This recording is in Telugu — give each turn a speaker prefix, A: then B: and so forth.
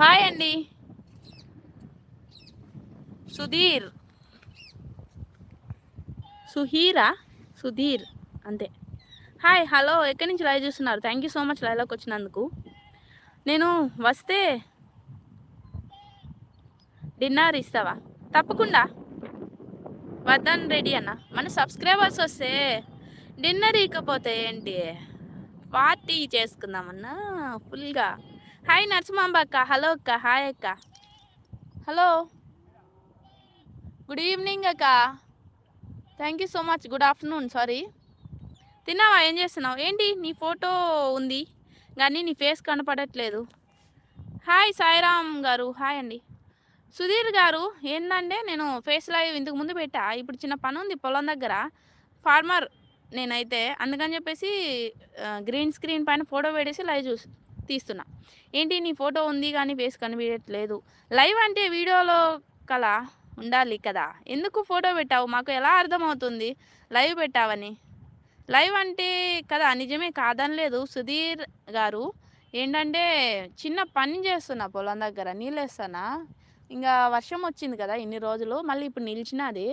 A: హాయ్ అండి. సుధీర్, సుధీర్ అంతే. హాయ్, హలో, ఎక్కడి నుంచి లైవ్ చూస్తున్నారు? థ్యాంక్ యూ సో మచ్ లైవ్లోకి వచ్చినందుకు. నేను వస్తే డిన్నర్ ఇస్తావా? తప్పకుండా వద్దని రెడీ అన్న. మన సబ్స్క్రైబర్స్ వస్తే డిన్నర్ ఇకపోతే ఏంటి, పార్టీ చేసుకుందామన్నా ఫుల్గా. హాయ్ నరసింహాంబ అక్క, హలో అక్క, హాయ్ అక్క, హలో, గుడ్ ఈవినింగ్ అక్క, thank you so much, good afternoon, sorry. తిన్నావా? ఏం చేస్తున్నావు? ఏంటి నీ ఫోటో ఉంది కానీ నీ ఫేస్ కనపడట్లేదు. హాయ్ సాయిరామ్ గారు, హాయ్ అండి. సుధీర్ గారు, ఏంటంటే నేను ఫేస్ లైవ్ ఇంతకు ముందు పెట్టా, ఇప్పుడు చిన్న పని ఉంది పొలం దగ్గర, ఫార్మర్ నేనైతే, అందుకని చెప్పేసి గ్రీన్ స్క్రీన్ పైన ఫోటో పెట్టేసి లైవ్ తీస్తున్నా. ఏంటి నీ ఫోటో ఉంది కానీ ఫేస్ కనిపించట్లేదు. లైవ్ అంటే వీడియోలో కల ఉండాలి కదా, ఎందుకు ఫోటో పెట్టావు? మాకు ఎలా అర్థమవుతుంది లైవ్ పెట్టావని? లైవ్ అంటే కదా, నిజమే, కాదనలేదు సుధీర్ గారు. ఏంటంటే చిన్న పని చేస్తున్నా పొలం దగ్గర, నీళ్ళు వేస్తానా. ఇంకా వర్షం వచ్చింది కదా ఇన్ని రోజులు, మళ్ళీ ఇప్పుడు నిలిచినది.